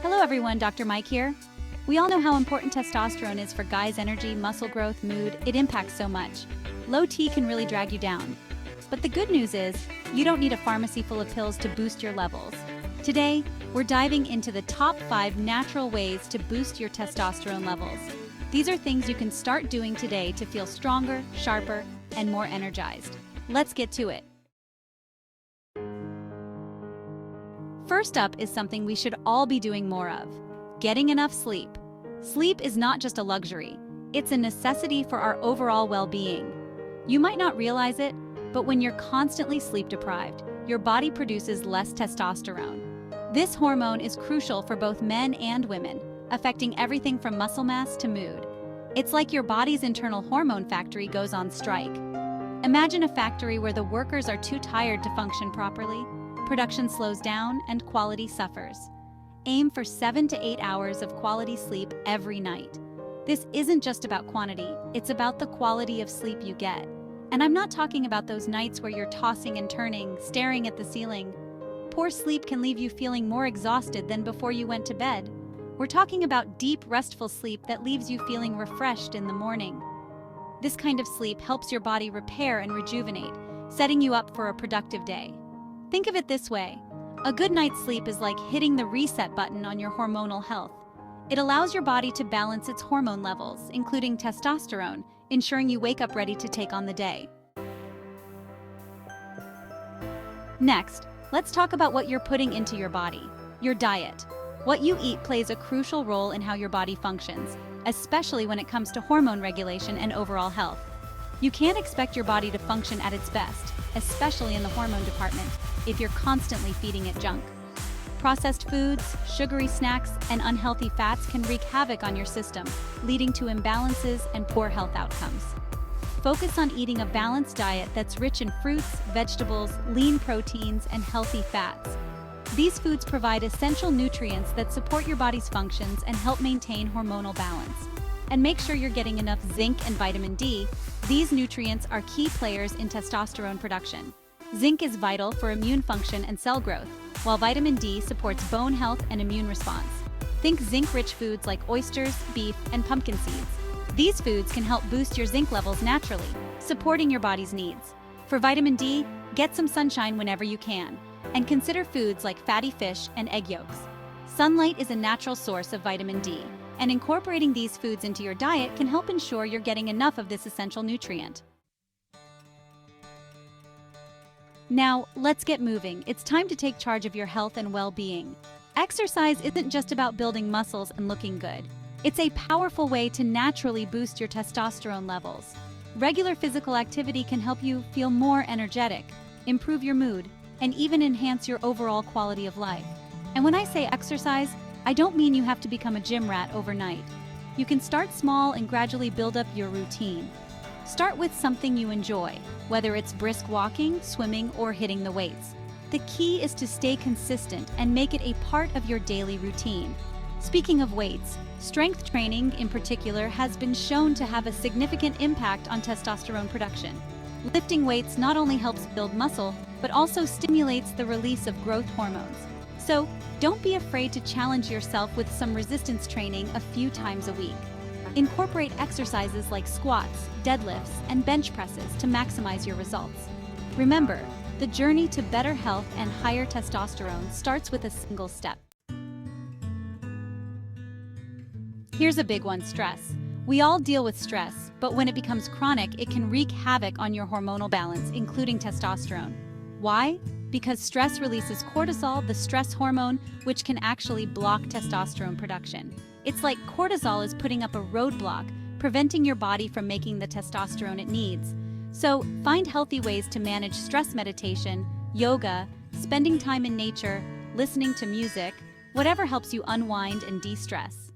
Hello everyone, Dr. Mike here. We all know how important testosterone is for guys' energy, muscle growth, mood. It impacts so much. Low T can really drag you down. But the good news is, you don't need a pharmacy full of pills to boost your levels. Today, we're diving into the top 5 natural ways to boost your testosterone levels. These are things you can start doing today to feel stronger, sharper, and more energized. Let's get to it. First up is something we should all be doing more of: getting enough sleep. Sleep is not just a luxury, it's a necessity for our overall well-being. You might not realize it, but when you're constantly sleep-deprived, your body produces less testosterone. This hormone is crucial for both men and women, affecting everything from muscle mass to mood. It's like your body's internal hormone factory goes on strike. Imagine a factory where the workers are too tired to function properly. Production slows down and quality suffers. Aim for 7 to 8 hours of quality sleep every night. This isn't just about quantity, it's about the quality of sleep you get. And I'm not talking about those nights where you're tossing and turning, staring at the ceiling. Poor sleep can leave you feeling more exhausted than before you went to bed. We're talking about deep, restful sleep that leaves you feeling refreshed in the morning. This kind of sleep helps your body repair and rejuvenate, setting you up for a productive day. Think of it this way: a good night's sleep is like hitting the reset button on your hormonal health. It allows your body to balance its hormone levels, including testosterone, ensuring you wake up ready to take on the day. Next, let's talk about what you're putting into your body: your diet. What you eat plays a crucial role in how your body functions, especially when it comes to hormone regulation and overall health. You can't expect your body to function at its best, especially in the hormone department, if you're constantly feeding it junk. Processed foods, sugary snacks, and unhealthy fats can wreak havoc on your system, leading to imbalances and poor health outcomes. Focus on eating a balanced diet that's rich in fruits, vegetables, lean proteins, and healthy fats. These foods provide essential nutrients that support your body's functions and help maintain hormonal balance. And make sure you're getting enough zinc and vitamin D. These nutrients are key players in testosterone production. Zinc is vital for immune function and cell growth, while vitamin D supports bone health and immune response. Think zinc-rich foods like oysters, beef, and pumpkin seeds. These foods can help boost your zinc levels naturally, supporting your body's needs. For vitamin D, get some sunshine whenever you can, and consider foods like fatty fish and egg yolks. Sunlight is a natural source of vitamin D, and incorporating these foods into your diet can help ensure you're getting enough of this essential nutrient. Now, let's get moving. It's time to take charge of your health and well-being. Exercise isn't just about building muscles and looking good. It's a powerful way to naturally boost your testosterone levels. Regular physical activity can help you feel more energetic, improve your mood, and even enhance your overall quality of life. And when I say exercise, I don't mean you have to become a gym rat overnight. You can start small and gradually build up your routine. Start with something you enjoy, whether it's brisk walking, swimming, or hitting the weights. The key is to stay consistent and make it a part of your daily routine. Speaking of weights, strength training in particular has been shown to have a significant impact on testosterone production. Lifting weights not only helps build muscle, but also stimulates the release of growth hormones. So, don't be afraid to challenge yourself with some resistance training a few times a week. Incorporate exercises like squats, deadlifts, and bench presses to maximize your results. Remember, the journey to better health and higher testosterone starts with a single step. Here's a big one: stress. We all deal with stress, but when it becomes chronic, it can wreak havoc on your hormonal balance, including testosterone. Why? Because stress releases cortisol, the stress hormone, which can actually block testosterone production. It's like cortisol is putting up a roadblock, preventing your body from making the testosterone it needs. So, find healthy ways to manage stress: meditation, yoga, spending time in nature, listening to music, whatever helps you unwind and de-stress.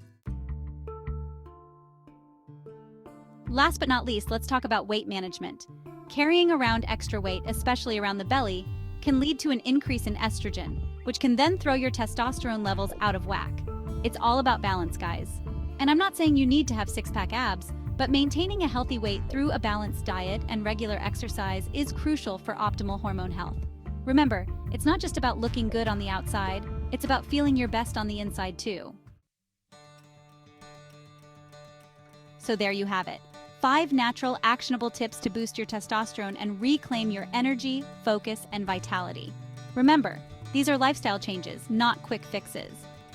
Last but not least, let's talk about weight management. Carrying around extra weight, especially around the belly, can lead to an increase in estrogen, which can then throw your testosterone levels out of whack. It's all about balance, guys. And I'm not saying you need to have six-pack abs, but maintaining a healthy weight through a balanced diet and regular exercise is crucial for optimal hormone health. Remember, it's not just about looking good on the outside, It's about feeling your best on the inside too. So there you have it. 5 natural, actionable tips to boost your testosterone and reclaim your energy, focus, and vitality. Remember, these are lifestyle changes, not quick fixes.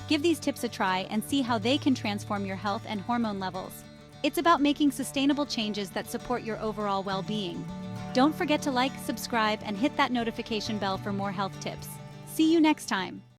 Give these tips a try and see how they can transform your health and hormone levels. It's about making sustainable changes that support your overall well-being. Don't forget to like, subscribe, and hit that notification bell for more health tips. See you next time.